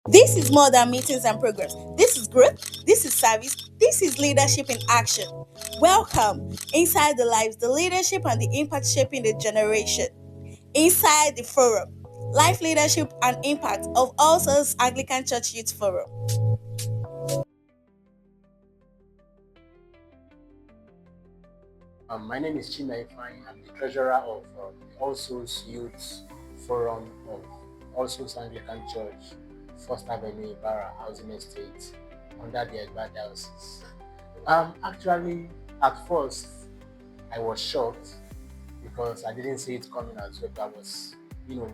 This is more than meetings and programs. This is growth. This is service. This is leadership in action. Welcome inside the lives, the leadership and the impact shaping the generation. Inside the forum, life leadership and impact of All Souls Anglican Church Youth Forum. My name is Chimaifan. I'm the treasurer of All Souls Youth Forum of All Souls Anglican Church, First Avenue, Ibarra Housing Estate, under the Egba Diocese. Actually, at first, I was shocked because I didn't see it coming as well. I was, you know,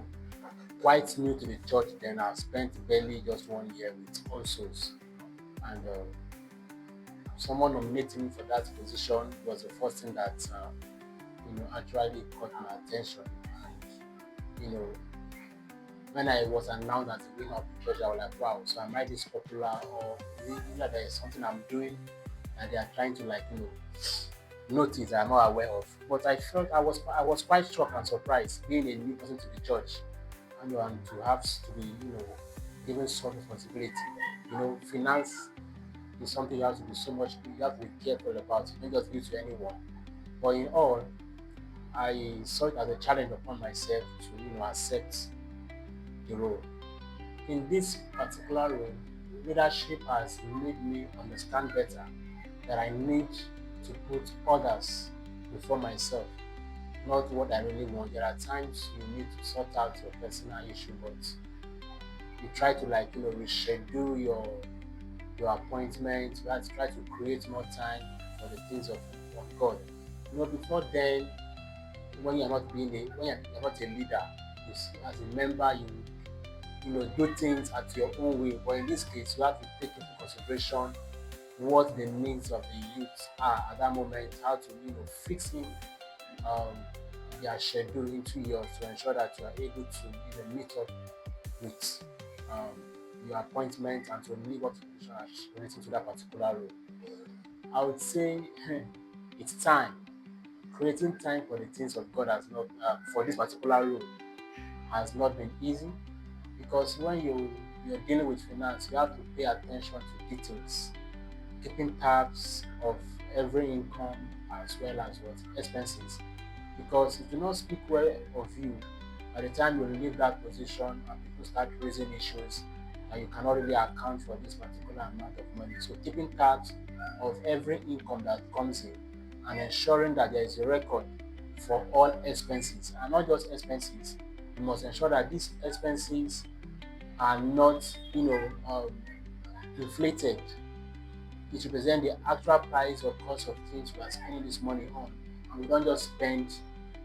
quite new to the church then. I spent barely just 1 year with All Souls, and someone nominating me for that position was the first thing that actually caught my attention. And when I was announced as the winner of the church, I was like, wow, so am I this popular, or is it that there is something I'm doing that they are trying to notice I'm not aware of? But I felt I was quite shocked and surprised being a new person to the church, and to have to be given such responsibility. Finance is something you have to be you have to be careful about. You don't just give to anyone. But in all, I saw it as a challenge upon myself to accept the role. In this particular role, leadership has made me understand better that I need to put others before myself, not what I really want. There are times you need to sort out your personal issue, but you try to reschedule your appointment. You have to try to create more time for the things of God. Before then, when you're not a leader, as a member, do things at your own way. But in this case, you have to take into consideration what the needs of the youth are at that moment, how to fix in um, their schedule into yours to ensure that you are able to meet up with your appointment and to live up to the vision relating to that particular role. I would say it's time. Creating time for the things of God has not for this particular role has not been easy, because when you're dealing with finance, you have to pay attention to details, keeping tabs of every income as well as what expenses. Because it do not speak well of you by the time you leave that position and people start raising issues and you cannot really account for this particular amount of money. So keeping tabs of every income that comes in and ensuring that there is a record for all expenses, and not just expenses. You must ensure that these expenses are not inflated. It represents the actual price or cost of things we are spending this money on. And we don't just spend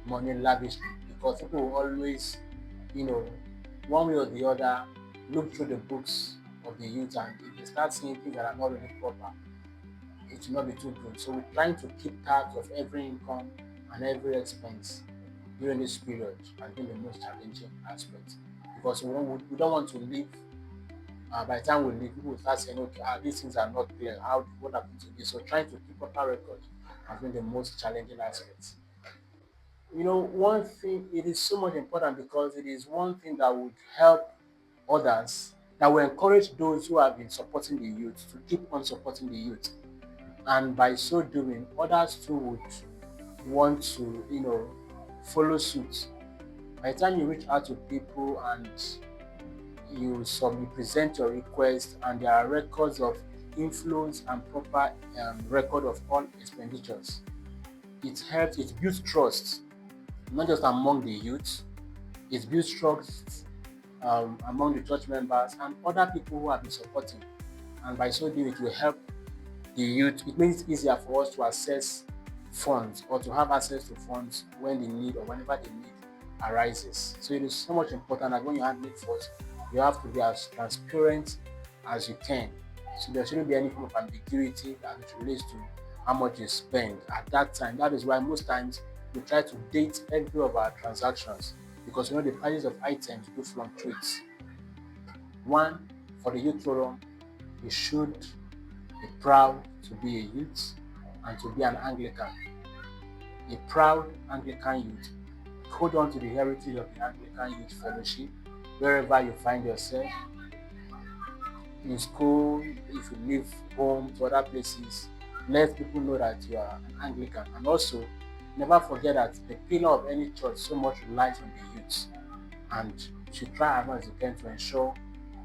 money lavishly, because people will always, you know, one way or the other, look through the books of the youth, and if they start seeing things that are not really proper, it will not be too good. So we're trying to keep tabs of every income and every expense during this period has been the most challenging aspect, because we don't want to leave. By the time we leave, people will start saying, okay, these things are not clear. What happened to this? So trying to keep proper record has been the most challenging aspect. One thing, it is so much important because it is one thing that would help others, that will encourage those who have been supporting the youth to keep on supporting the youth. And by so doing, others too would want to, follow suit. By the time you reach out to people and you present your request, and there are records of inflows and proper record of all expenditures, it builds trust, not just among the youth, it builds trust among the church members and other people who have been supporting. And by so doing, it will help the youth. It makes it easier for us to access funds, or to have access to funds when the need or whenever the need arises. So it is so much important that when you handle it first, you have to be as transparent as you can. So there shouldn't be any form of ambiguity that it relates to how much you spend at that time. That is why most times we try to date every of our transactions, because the prices of items do fluctuate. One, for the youth forum, we should be proud to be a youth and to be an Anglican. A proud Anglican youth. Hold on to the heritage of the Anglican Youth Fellowship wherever you find yourself. in school, if you leave home to other places, let people know that you are an Anglican. And also, never forget that the pillar of any church so much relies on the youth. And you should try as much as you can to ensure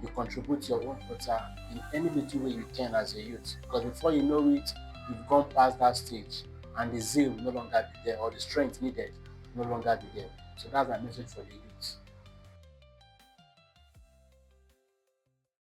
you contribute your own quota in any little way you can as a youth. Because before you know it, you've gone past that stage and the zeal will no longer be there, or the strength needed will no longer be there. So that's my message for the youth.